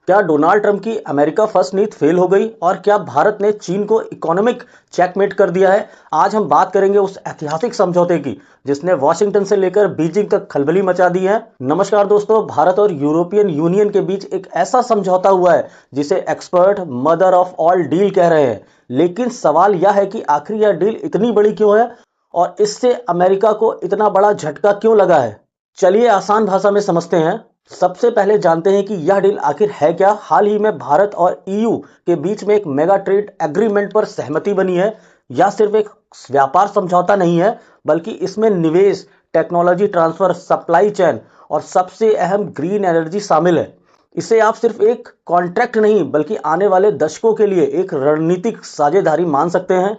क्या Donald Trump की America first नीति फेल हो गई और क्या भारत ने चीन को इकोनॉमिक चेकमेट कर दिया है? आज हम बात करेंगे उस ऐतिहासिक समझौते की जिसने वॉशिंगटन से लेकर बीजिंग तक खलबली मचा दी है। नमस्कार दोस्तों, भारत और यूरोपियन यूनियन के बीच एक ऐसा समझौता हुआ है जिसे expert mother of all deal कह रहे हैं। लेकिन सवाल यह है कि आखिर यह डील इतनी बड़ी क्यों है और इससे अमेरिका को इतना बड़ा झटका क्यों लगा है। चलिए आसान भाषा में समझते हैं। सबसे पहले जानते हैं कि यह डील आखिर है क्या। हाल ही में भारत और ईयू के बीच में एक मेगा ट्रेड एग्रीमेंट पर सहमति बनी है। यह सिर्फ एक व्यापार समझौता नहीं है, बल्कि इसमें निवेश, टेक्नोलॉजी ट्रांसफर, सप्लाई चेन और सबसे अहम ग्रीन एनर्जी शामिल है। इसे आप सिर्फ एक कॉन्ट्रैक्ट नहीं, बल्कि आने वाले दशकों के लिए एक रणनीतिक साझेदारी मान सकते हैं।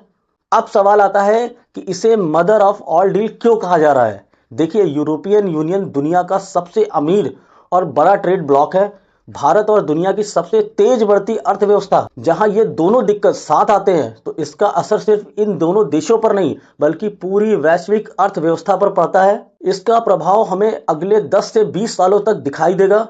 अब सवाल आता है कि इसे मदर ऑफ ऑल डील क्यों कहा जा रहा है। देखिए, यूरोपियन यूनियन दुनिया का सबसे अमीर और बड़ा ट्रेड ब्लॉक है। भारत और दुनिया की सबसे तेज बढ़ती अर्थव्यवस्था, जहां ये दोनों दिक्कत साथ आते हैं तो इसका असर सिर्फ इन दोनों देशों पर नहीं, बल्कि पूरी वैश्विक अर्थव्यवस्था पर पड़ता है। इसका प्रभाव हमें अगले 10 से 20 सालों तक दिखाई देगा।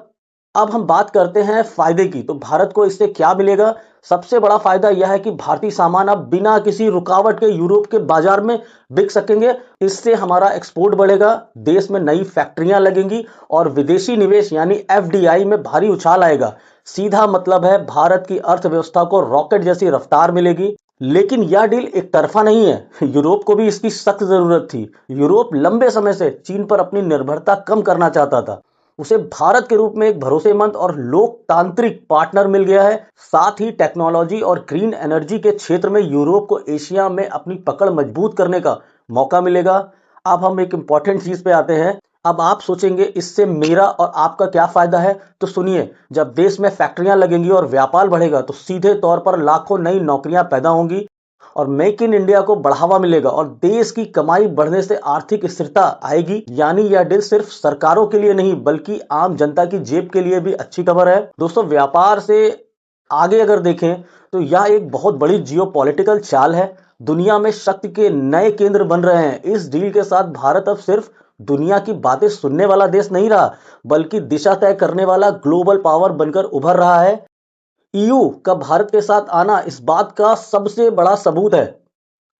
अब हम बात करते हैं फायदे की। तो भारत को इससे क्या मिलेगा? सबसे बड़ा फायदा यह है कि भारतीय सामान अब बिना किसी रुकावट के यूरोप के बाजार में बिक सकेंगे। इससे हमारा एक्सपोर्ट बढ़ेगा, देश में नई फैक्ट्रियां लगेंगी और विदेशी निवेश यानी एफडीआई में भारी उछाल आएगा। सीधा मतलब है, भारत की अर्थव्यवस्था को रॉकेट जैसी रफ्तार मिलेगी। लेकिन यह डील एक तरफा नहीं है। यूरोप को भी इसकी सख्त जरूरत थी। यूरोप लंबे समय से चीन पर अपनी निर्भरता कम करना चाहता था। उसे भारत के रूप में एक भरोसेमंद और लोकतांत्रिक पार्टनर मिल गया है। साथ ही टेक्नोलॉजी और ग्रीन एनर्जी के क्षेत्र में यूरोप को एशिया में अपनी पकड़ मजबूत करने का मौका मिलेगा। अब हम एक इंपॉर्टेंट चीज पे आते हैं। अब आप सोचेंगे इससे मेरा और आपका क्या फायदा है? तो सुनिए, जब देश में फैक्ट्रियां लगेंगी और व्यापार बढ़ेगा तो सीधे तौर पर लाखों नई नौकरियां पैदा होंगी और मेक इन इंडिया को बढ़ावा मिलेगा और देश की कमाई बढ़ने से आर्थिक स्थिरता आएगी। यानी यह डील सिर्फ सरकारों के लिए नहीं, बल्कि आम जनता की जेब के लिए भी अच्छी खबर है। दोस्तों, व्यापार से आगे अगर देखें तो यह एक बहुत बड़ी जियोपॉलिटिकल चाल है। दुनिया में शक्ति के नए केंद्र बन रहे हैं। इस डील के साथ भारत अब सिर्फ दुनिया की बातें सुनने वाला देश नहीं रहा, बल्कि दिशा तय करने वाला ग्लोबल पावर बनकर उभर रहा है। ईयू का भारत के साथ आना इस बात का सबसे बड़ा सबूत है।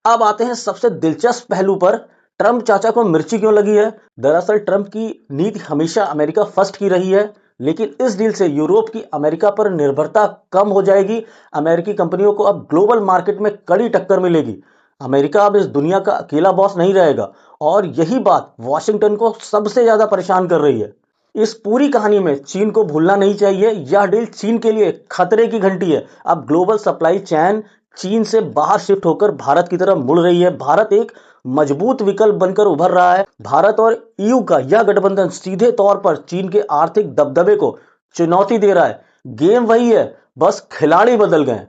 अब आते हैं सबसे दिलचस्प पहलू पर। ट्रंप चाचा को मिर्ची क्यों लगी है? दरअसल ट्रंप की नीति हमेशा अमेरिका फर्स्ट की रही है, लेकिन इस डील से यूरोप की अमेरिका पर निर्भरता कम हो जाएगी। अमेरिकी कंपनियों को अब ग्लोबल मार्केट में कड़ी टक्कर मिलेगी। अमेरिका अब इस दुनिया का अकेला बॉस नहीं रहेगा और यही बात वॉशिंगटन को सबसे ज्यादा परेशान कर रही है। इस पूरी कहानी में चीन को भूलना नहीं चाहिए। यह डील चीन के लिए खतरे की घंटी है। अब ग्लोबल सप्लाई चेन चीन से बाहर शिफ्ट होकर भारत की तरफ मुड़ रही है। भारत एक मजबूत विकल्प बनकर उभर रहा है। भारत और ईयू का यह गठबंधन सीधे तौर पर चीन के आर्थिक दबदबे को चुनौती दे रहा है। गेम वही है, बस खिलाड़ी बदल गए।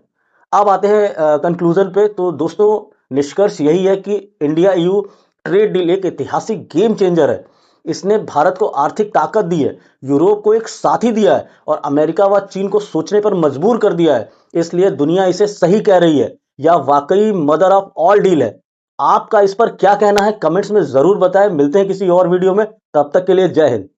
अब आते हैं कंक्लूजन पे। तो दोस्तों, निष्कर्ष यही है कि इंडिया ईयू ट्रेड डील एक ऐतिहासिक गेम चेंजर है। इसने भारत को आर्थिक ताकत दी है, यूरोप को एक साथी दिया है और अमेरिका व चीन को सोचने पर मजबूर कर दिया है। इसलिए दुनिया इसे सही कह रही है। यह वाकई मदर ऑफ ऑल डील है। आपका इस पर क्या कहना है? कमेंट्स में जरूर बताएं। मिलते हैं किसी और वीडियो में, तब तक के लिए जय हिंद।